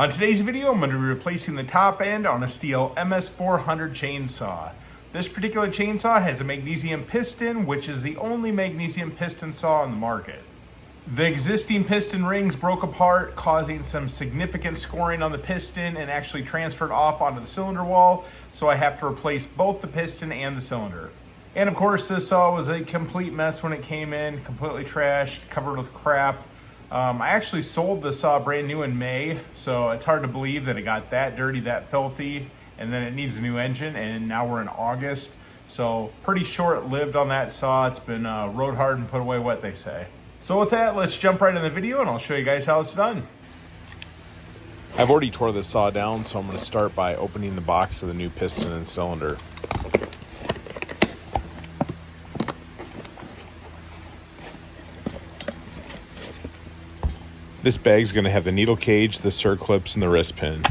On today's video, I'm going to be replacing the top end on a Stihl MS 400 chainsaw. This particular chainsaw has a magnesium piston, which is the only magnesium piston saw on the market. The existing piston rings broke apart, causing some significant scoring on the piston and actually transferred off onto the cylinder wall, so I have to replace both the piston and the cylinder. And of course, this saw was a complete mess when it came in, completely trashed, covered with crap. I actually sold the saw brand new in May, so it's hard to believe that it got that dirty, that filthy, and then it needs a new engine, and now we're in August. So pretty short-lived on that saw. It's been rode hard and put away wet, they say. So with that, let's jump right in the video and I'll show you guys how it's done. I've already tore this saw down, so I'm going to start by opening the box of the new piston and cylinder. This bag's going to have the needle cage, the circlips, and the wrist pin.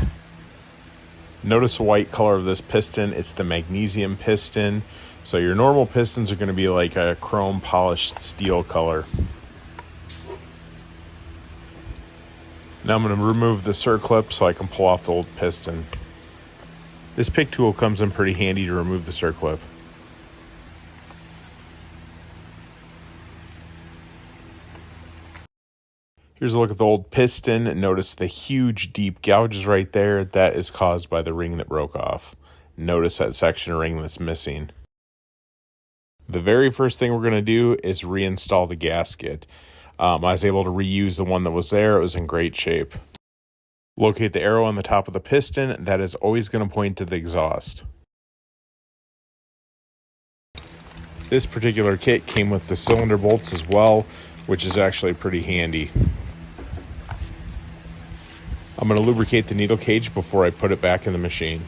Notice the white color of this piston. It's the magnesium piston. So your normal pistons are going to be like a chrome polished steel color. Now I'm going to remove the circlip so I can pull off the old piston. This pick tool comes in pretty handy to remove the circlip. Here's a look at the old piston. Notice the huge deep gouges right there. That is caused by the ring that broke off. Notice that section of ring that's missing. The very first thing we're going to do is reinstall the gasket. I was able to reuse the one that was there. It was in great shape. Locate the arrow on the top of the piston. That is always going to point to the exhaust. This particular kit came with the cylinder bolts as well, which is actually pretty handy. I'm going to lubricate the needle cage before I put it back in the machine.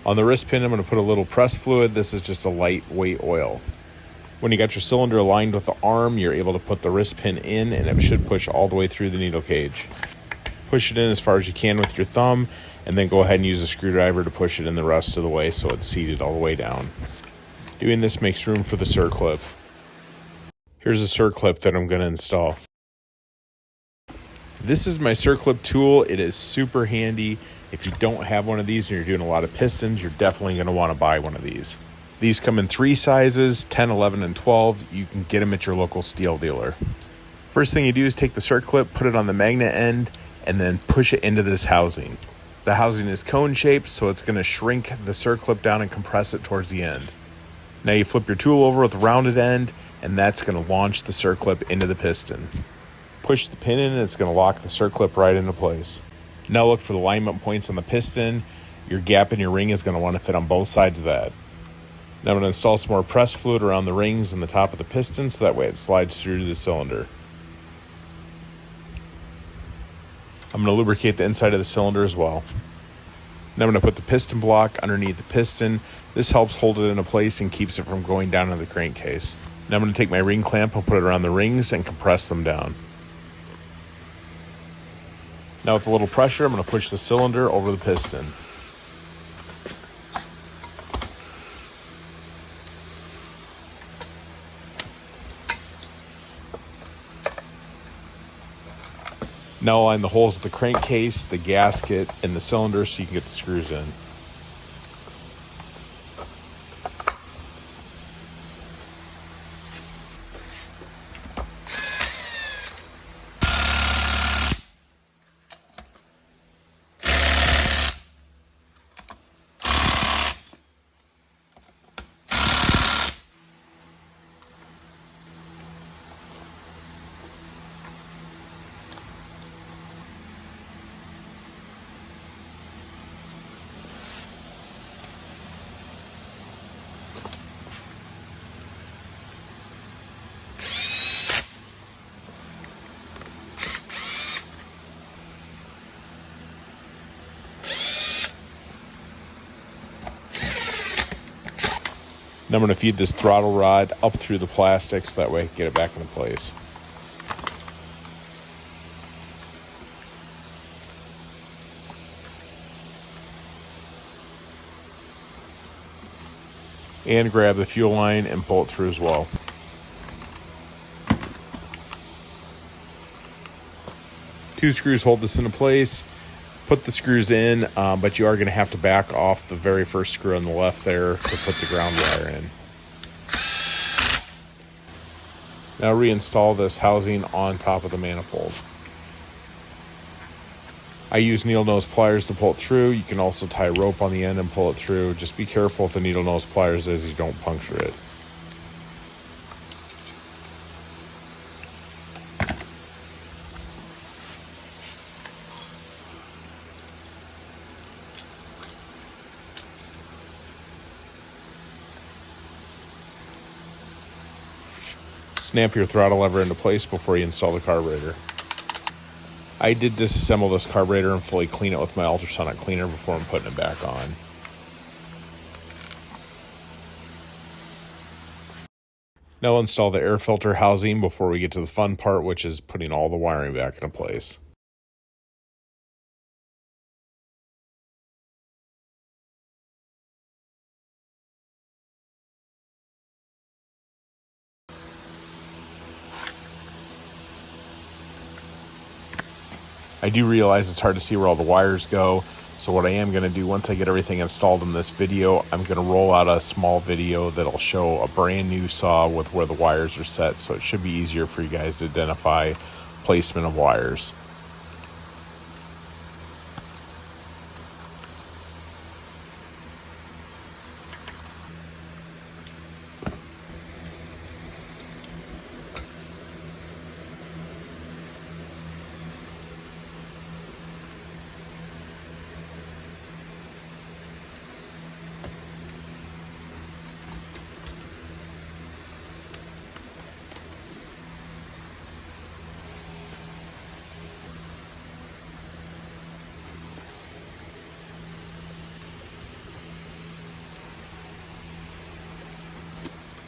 On the wrist pin, I'm going to put a little press fluid. This is just a lightweight oil. When you got your cylinder aligned with the arm, you're able to put the wrist pin in, and it should push all the way through the needle cage. Push it in as far as you can with your thumb, and then go ahead and use a screwdriver to push it in the rest of the way so it's seated all the way down. Doing this makes room for the circlip. Here's a circlip that I'm going to install. This is my circlip tool. It is super handy. If you don't have one of these and you're doing a lot of pistons, you're definitely going to want to buy one of these. These come in 3 sizes, 10, 11, and 12. You can get them at your local Stihl dealer. First thing you do is take the circlip, put it on the magnet end, and then push it into this housing. The housing is cone shaped, so it's going to shrink the circlip down and compress it towards the end. Now you flip your tool over with the rounded end, and that's going to launch the circlip into the piston. Push the pin in and it's going to lock the circlip right into place. Now look for the alignment points on the piston. Your gap in your ring is going to want to fit on both sides of that. Now I'm going to install some more press fluid around the rings and the top of the piston so that way it slides through to the cylinder. I'm going to lubricate the inside of the cylinder as well. Now I'm going to put the piston block underneath the piston. This helps hold it into place and keeps it from going down into the crankcase. Now I'm going to take my ring clamp and put it around the rings and compress them down. Now with a little pressure, I'm going to push the cylinder over the piston. Now align the holes of the crankcase, the gasket, and the cylinder so you can get the screws in. Then I'm going to feed this throttle rod up through the plastic so that way I can get it back into place. and grab the fuel line and pull it through as well. Two screws hold this into place. Put the screws in, but you are going to have to back off the very first screw on the left there to put the ground wire in. Now reinstall this housing on top of the manifold. I use needle nose pliers to pull it through. You can also tie rope on the end and pull it through. Just be careful with the needle nose pliers as you don't puncture it. Snap your throttle lever into place before you install the carburetor. I did disassemble this carburetor and fully clean it with my ultrasonic cleaner before I'm putting it back on. Now install the air filter housing before we get to the fun part, which is putting all the wiring back into place. I do realize it's hard to see where all the wires go, so what I am going to do once I get everything installed in this video, I'm going to roll out a small video that'll show a brand new saw with where the wires are set, so it should be easier for you guys to identify placement of wires.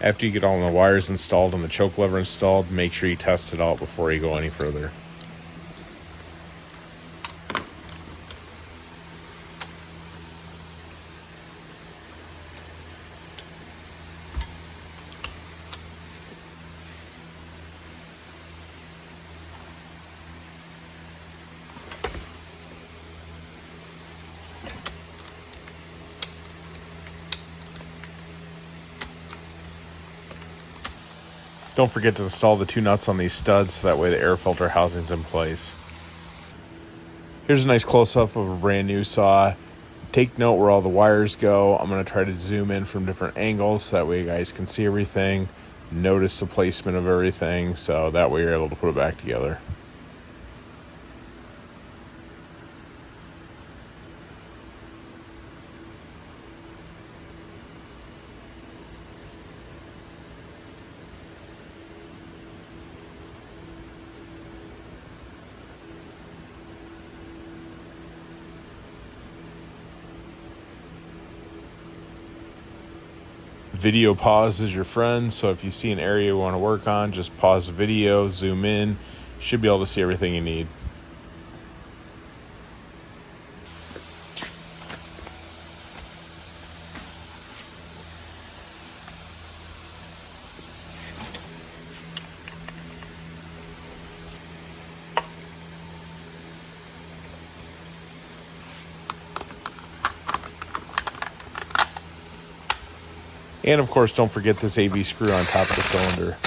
After you get all the wires installed and the choke lever installed, make sure you test it out before you go any further. Don't forget to install the two nuts on these studs so that way the air filter housing's in place. Here's a nice close-up of a brand new saw. Take note where all the wires go. I'm going to try to zoom in from different angles so that way you guys can see everything. Notice the placement of everything so that way you're able to put it back together. Video pause is your friend, so if you see an area you want to work on, just pause the video, zoom in, should be able to see everything you need. And of course, don't forget this AV screw on top of the cylinder.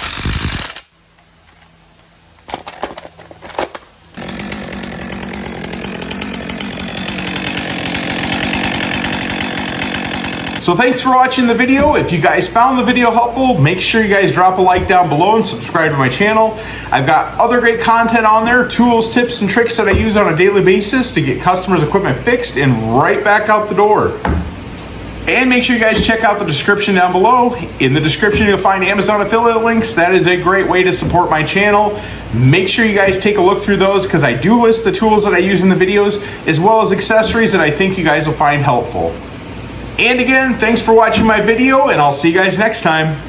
So thanks for watching the video. If you guys found the video helpful, make sure you guys drop a like down below and subscribe to my channel. I've got other great content on there, tools, tips, and tricks that I use on a daily basis to get customers' equipment fixed and right back out the door. And make sure you guys check out the description down below. In the description, you'll find Amazon affiliate links. That is a great way to support my channel. Make sure you guys take a look through those because I do list the tools that I use in the videos as well as accessories that I think you guys will find helpful. And again, thanks for watching my video and I'll see you guys next time.